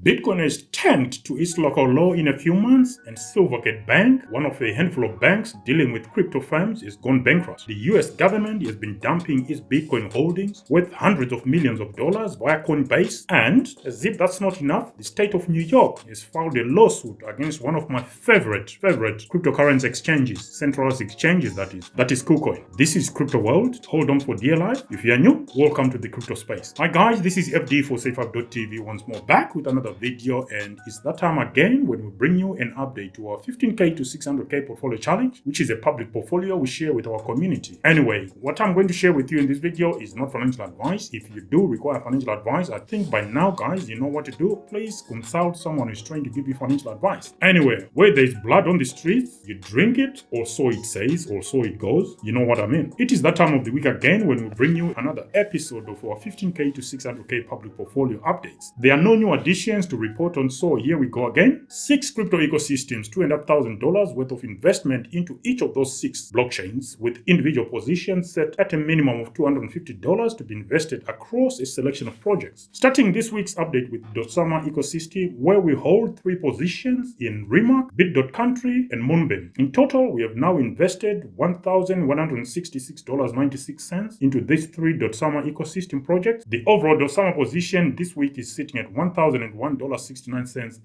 Bitcoin has tanked to its local low in a few months, and Silvergate Bank, one of a handful of banks dealing with crypto firms, is gone bankrupt. The US government has been dumping its Bitcoin holdings worth hundreds of millions of dollars via Coinbase, and as if that's not enough, the state of New York has filed a lawsuit against one of my favorite cryptocurrency exchanges, centralized exchanges that is KuCoin. This is Crypto World. Hold on for dear life. If you are new, welcome to the crypto space. Hi guys, this is FD for SafeUp.tv once more, back with another video, and it's that time again when we bring you an update to our 15k to 600k portfolio challenge, which is a public portfolio we share with our community. Anyway, what I'm going to share with you in this video is not financial advice. If you do require financial advice, I think by now guys you know what to do. Please consult someone who's trying to give you financial advice. Anyway, where there's blood on the streets, you drink it, or so it says, or so it goes. You know what I mean. It is that time of the week again when we bring you another episode of our 15k to 600k public portfolio updates. There are no new additions to report on, so here we go again. 6 crypto ecosystems, $2,500 worth of investment into each of those 6 blockchains, with individual positions set at a minimum of $250 to be invested across a selection of projects. Starting this week's update with Dosama ecosystem, where we hold 3 positions in RMRK, Bit.country, and Moonbeam. In total, we have now invested $1,166.96 into these 3 Dosama ecosystem projects. The overall Dosama position this week is sitting at $1,001.69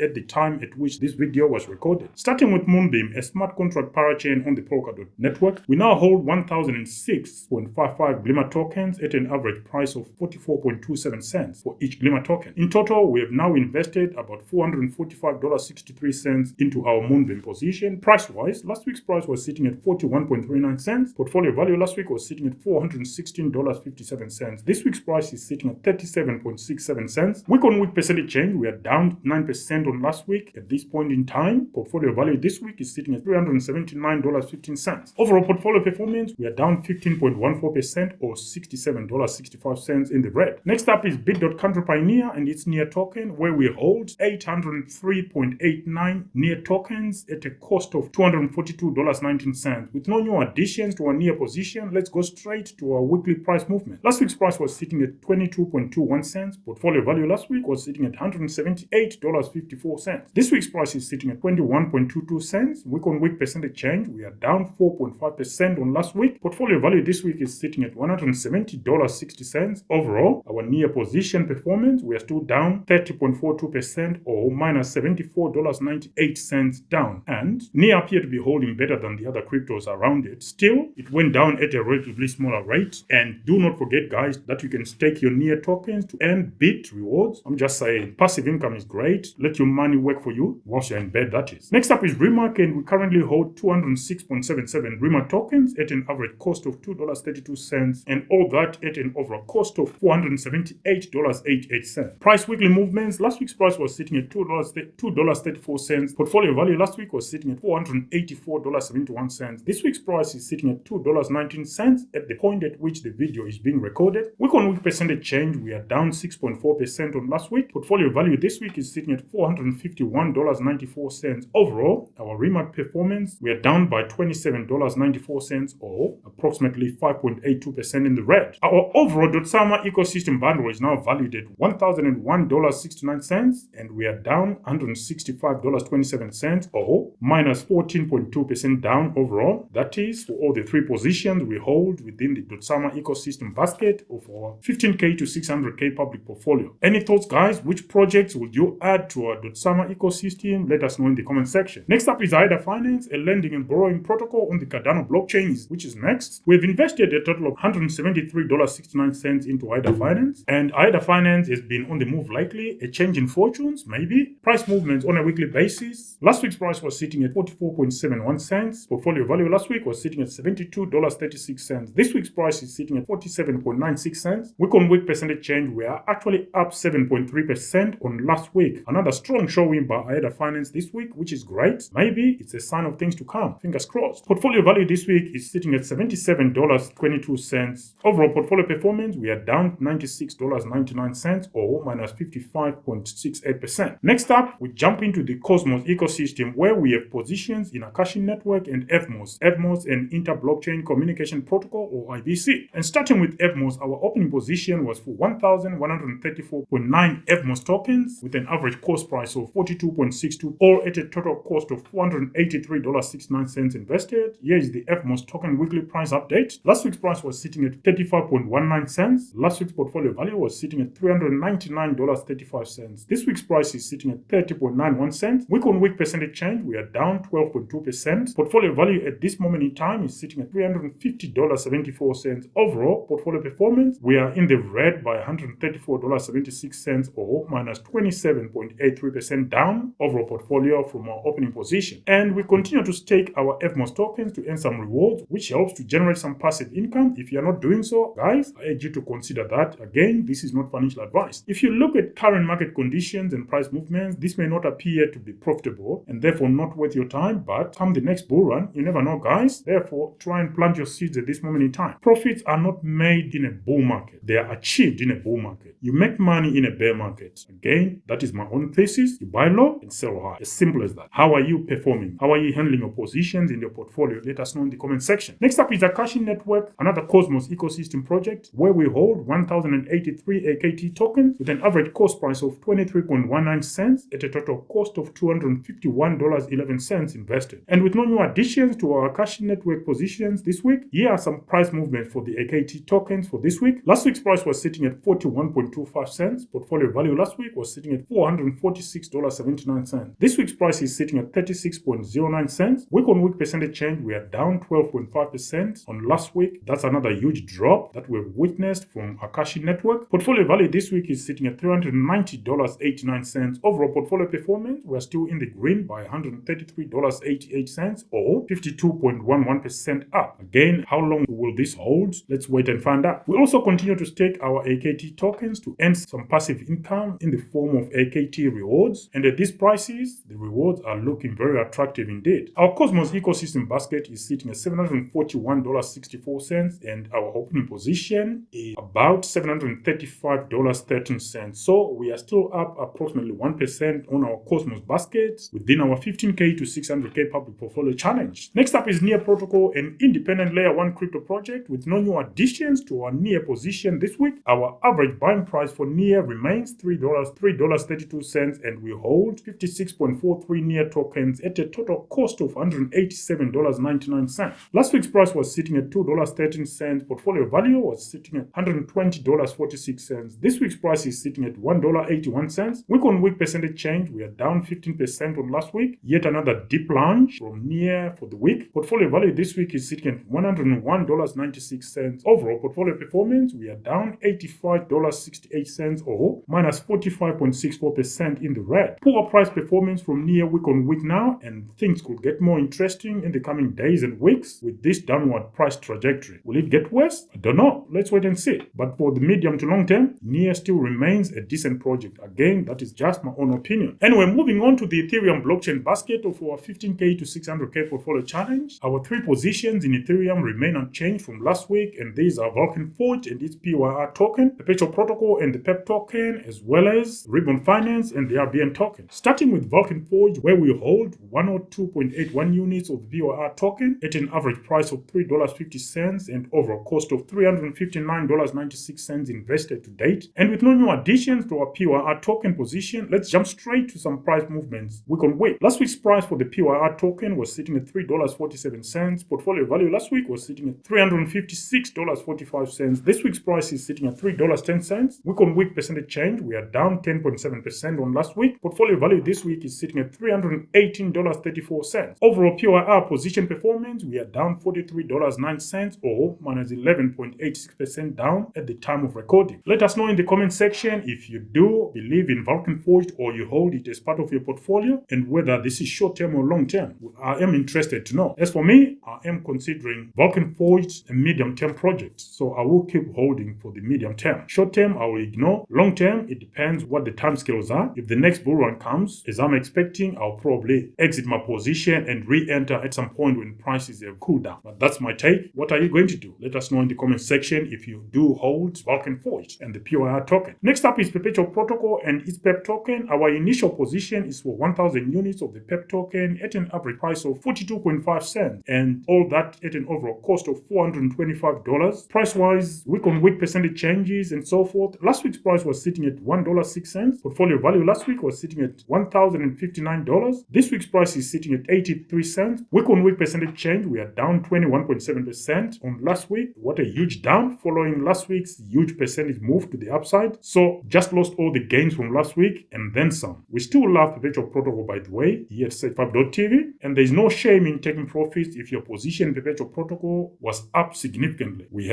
at the time at which this video was recorded. Starting with Moonbeam, a smart contract parachain on the Polkadot network, we now hold 1,006.55 Glimmer tokens at an average price of 44.27 cents for each Glimmer token. In total, we have now invested about $445.63 into our Moonbeam position. Price-wise, last week's price was sitting at 41.39 cents. Portfolio value last week was sitting at $416.57. This week's price is sitting at 37.67 cents. Week-on-week percentage change, we are down 9% on last week. At this point in time, portfolio value this week is sitting at $379.15. Overall portfolio performance, we are down 15.14% or $67.65 in the red. Next up is Bit.country Pioneer and its NEAR token, where we hold 803.89 NEAR tokens at a cost of $242.19. With no new additions to our NEAR position, let's go straight to our weekly price movement. Last week's price was sitting at 22.21 cents. Portfolio value last week was sitting at $178.54. This week's price is sitting at 21.22 cents. Week-on-week percentage change, we are down 4.5% on last week. Portfolio value this week is sitting at $170.60. Overall, our NEAR position performance, we are still down 30.42% or minus $74.98 down. And NEAR appear to be holding better than the other cryptos around it. Still, it went down at a relatively smaller rate. And do not forget, guys, that you can stake your NEAR tokens to earn BIT rewards. I'm just saying, passive income is great. Let your money work for you once you're in bed, that is. Next up is RMRK, and we currently hold 206.77 RMRK tokens at an average cost of $2.32, and all that at an overall cost of $478.88. Price weekly movements, last week's price was sitting at $2.34. Portfolio value last week was sitting at $484.71. This week's price is sitting at $2.19 at the point at which the video is being recorded. Week-on-week percentage change, we are down 6.4% on last week. Portfolio value this week is sitting at $451.94. Overall, our RMRK performance, we are down by $27.94 or approximately 5.82% in the red. Our overall Dosama ecosystem bundle is now valued at $1,001.69, and we are down $165.27 or minus 14.2% down overall. That is for all the 3 positions we hold within the Dosama ecosystem basket of our 15k to 600k public portfolio. Any thoughts, guys? Which projects would you add to our Dosama ecosystem? Let us know in the comment section. Next up is AADAFinance, a lending and borrowing protocol on the Cardano blockchain, which is next. We've invested a total of $173.69 into AADAFinance, and AADAFinance has been on the move lately. A change in fortunes, maybe. Price movements on a weekly basis. Last week's price was sitting at 44.71 cents. Portfolio value last week was sitting at $72.36. This week's price is sitting at 47.96 cents. Week-on-week percentage change, we are actually up 7.3% on last week. Another strong showing by AADAFinance this week, which is great. Maybe it's a sign of things to come. Fingers crossed. Portfolio value this week is sitting at $77.22. Overall portfolio performance, we are down $96.99 or minus 55.68%. Next up, we jump into the Cosmos ecosystem, where we have positions in Akash network and Evmos. Evmos, an inter-blockchain communication protocol, or IBC. And starting with Evmos, our opening position was for 1,134.9 Evmos tokens tokens with an average cost price of 42.62, all at a total cost of $483.69 invested. Here is the FMOS token weekly price update. Last week's price was sitting at 35.19 cents. Last week's portfolio value was sitting at $399.35. This week's price is sitting at 30.91 cents. Week on week percentage change, we are down 12.2%. Portfolio value at this moment in time is sitting at $350.74. Overall portfolio performance, we are in the red by $134.76 or minus 27.83% down overall portfolio from our opening position. And we continue to stake our FMOS tokens to earn some rewards, which helps to generate some passive income. If you are not doing so, guys, I urge you to consider that. Again, this is not financial advice. If you look at current market conditions and price movements, this may not appear to be profitable and therefore not worth your time, but come the next bull run, you never know, guys. Therefore, try and plant your seeds at this moment in time. Profits are not made in a bull market. They are achieved in a bull market. You make money in a bear market. Again, that is my own thesis. You buy low and sell high. As simple as that. How are you performing? How are you handling your positions in your portfolio? Let us know in the comment section. Next up is Akash Network, another Cosmos ecosystem project where we hold 1,083 AKT tokens with an average cost price of 23.19 cents at a total cost of $251.11 invested. And with no new additions to our Akash Network positions this week, here are some price movements for the AKT tokens for this week. Last week's price was sitting at 41.25 cents. Portfolio value last week was sitting at $446.79. This week's price is sitting at 36.09 cents. Week on week percentage change, we are down 12.5% on last week. That's another huge drop that we've witnessed from Akash Network. Portfolio value this week is sitting at $390.89. Overall portfolio performance, we're still in the green by $133.88 or 52.11% up. Again, how long will this hold? Let's wait and find out. We also continue to stake our AKT tokens to earn some passive income in the form of AKT rewards. And at these prices, the rewards are looking very attractive indeed. Our Cosmos ecosystem basket is sitting at $741.64 and our opening position is about $735.13. So we are still up approximately 1% on our Cosmos basket within our 15K to 600K public portfolio challenge. Next up is NEARProtocol, an independent layer 1 crypto project with no new additions to our NEAR position this week. Our average buying price for NEAR remains $3.32 and we hold 56.43 NEAR tokens at a total cost of $187.99. Last week's price was sitting at $2.13. Portfolio value was sitting at $120.46. This week's price is sitting at $1.81. Week on week percentage change, we are down 15% on last week. Yet another deep plunge from NEAR for the week. Portfolio value this week is sitting at $101.96. Overall portfolio performance, we are down $85.68 or minus 45.64% in the red. Poor price performance from NEAR week on week now, and things could get more interesting in the coming days and weeks with this downward price trajectory. Will it get worse? I don't know. Let's wait and see. But for the medium to long term, NEAR still remains a decent project. Again, that is just my own opinion. Anyway, moving on to the Ethereum blockchain basket of our 15K to 600K portfolio challenge. Our 3 positions in Ethereum remain unchanged from last week, and these are VulcanForged and its PYR token, PerpetualProtocol and the PEP token, as well as RMRK.app and the RBN token. Starting with VulcanForged, where we hold 102.81 units of the PYR token at an average price of $3.50 and overall cost of $359.96 invested to date. And with no new additions to our PYR token position, let's jump straight to some price movements week on week. Last week's price for the PYR token was sitting at $3.47. Portfolio value last week was sitting at $356.45. This week's price is sitting at $3.10. Week on week percentage change, we are down 10.7% on last week. Portfolio value this week is sitting at $318.34. Overall PYR position performance, we are down $43.09 or minus 11.86% down at the time of recording. Let us know in the comment section if you do believe in VulcanForged or you hold it as part of your portfolio and whether this is short-term or long-term. I am interested to know. As for me, I am considering VulcanForged a medium-term project, so I will keep holding for the medium term. Short-term, I will ignore. Long-term, it depends what the timescales are. If the next bull run comes, as I'm expecting, I'll probably exit my position and re-enter at some point when prices have cooled down. But that's my take. What are you going to do? Let us know in the comment section if you do hold VulcanForged and the PYR token. Next up is PerpetualProtocol and its PEP token. Our initial position is for 1,000 units of the PEP token at an average price of 42.5 cents, and all that at an overall cost of $425. Price-wise, week-on-week percentage changes and so forth. Last week's price was sitting at $1.06. cents. Portfolio value last week was sitting at $1,059. This week's price is sitting at 83 cents. Week-on-week percentage change, we are down 21.7% on last week. What a huge down following last week's huge percentage move to the upside. So just lost all the gains from last week and then some. We still love PerpetualProtocol, by the way, here at Sage5.tv, and there's no shame in taking profits if your position in PerpetualProtocol was up significantly. We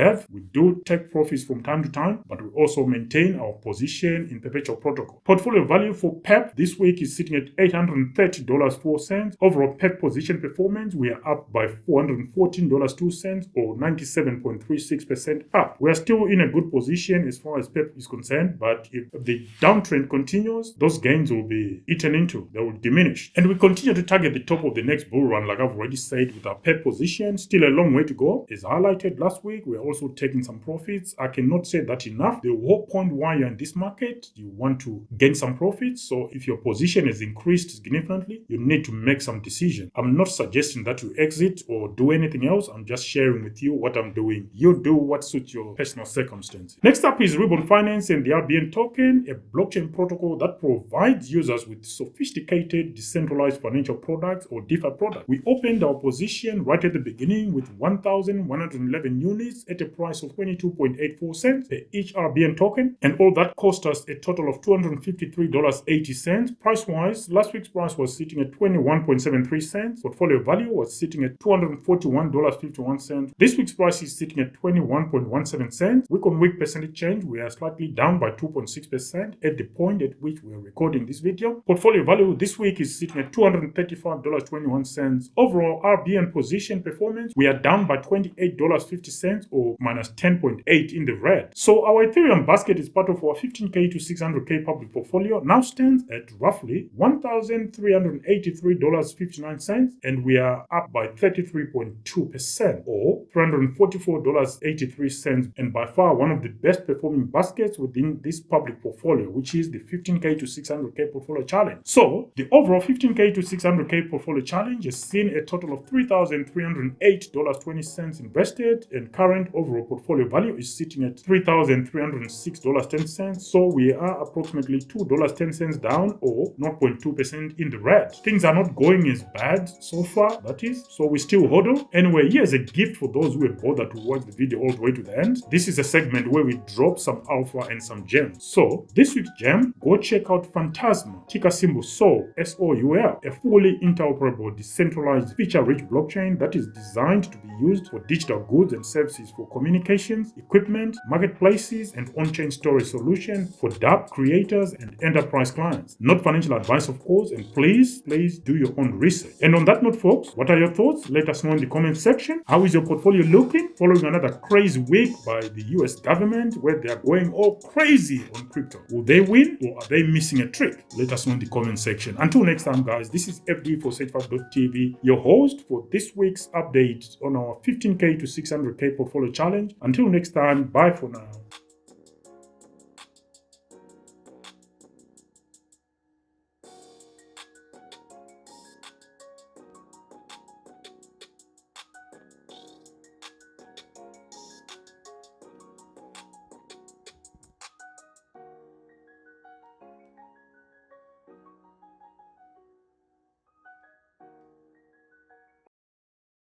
do take profits from time to time, but we also maintain our position in PerpetualProtocol. Portfolio value for PEP this week is sitting at $830.04. Overall PEP position performance, we are up by $414.02 or 97.36% up. We are still in a good position as far as PEP is concerned, but if the downtrend continues, those gains will be eaten into, they will diminish. And we continue to target the top of the next bull run, like I've already said, with our PEP position. Still a long way to go. As highlighted last week, we're also taking some profits. I cannot say that enough. The whole point why you're in this market, you want to gain some profits. So if your position has increased significantly, you need to make some decisions. I'm not suggesting that you exit or do anything else. I'm just sharing with you what I'm doing. You do what suits your personal circumstances. Next up is RMRK.app and the RBN token, a blockchain protocol that provides users with sophisticated decentralized financial products or DeFi products. We opened our position right at the beginning with 1,111 units at a price of 22.84 cents per each RBN token, and all that cost us a total of $253.80. Price-wise, last week's price was sitting at 21.73 cents. Portfolio value was sitting at $241.51. This week's price is sitting at 21.17 cents. Week-on-week percentage change, we are slightly down by 2.6% at the point at which we are recording this video. Portfolio value this week is sitting at $235.21. Overall RBN position performance, we are down by $28.50 or minus 10.8 in the red. So our Ethereum basket is part of our 15K to 600K public portfolio, now stands at roughly $1,383.59, and we are up by 33.2% or $344.83, and by far one of the best performing baskets within this public portfolio, which is the 15K to 600K portfolio challenge. So the overall 15K to 600K portfolio challenge has seen a total of $3,308.20 invested, and current overall portfolio value is sitting at $3,306.10. So we are approximately $2.10 down or 0.2% in the red. Things are not going as bad so far, that is, so we still hodl. Anyway, here's a gift for those who have bothered to watch the video all the way to the end. This is a segment where we drop some alpha and some gems. So this week's gem, go check out Phantasma, ticker symbol SOUL, SOUL, a fully interoperable, decentralized, feature-rich blockchain that is designed to be used for digital goods and services for communications, equipment, marketplaces, and on-chain storage solutions for dApp creators and enterprise clients. Not financial advice, of course, and please do your own research. And on that note, folks, what are your thoughts? Let us know in the comment section. How is your portfolio looking following another crazy week by the US government where they are going all crazy on crypto? Will they win or are they missing a trick? Let us know in the comment section. Until next time, guys, this is FD for Sage5.tv, your host for this week's update on our 15K to 600K portfolio challenge. Until next time, bye for now.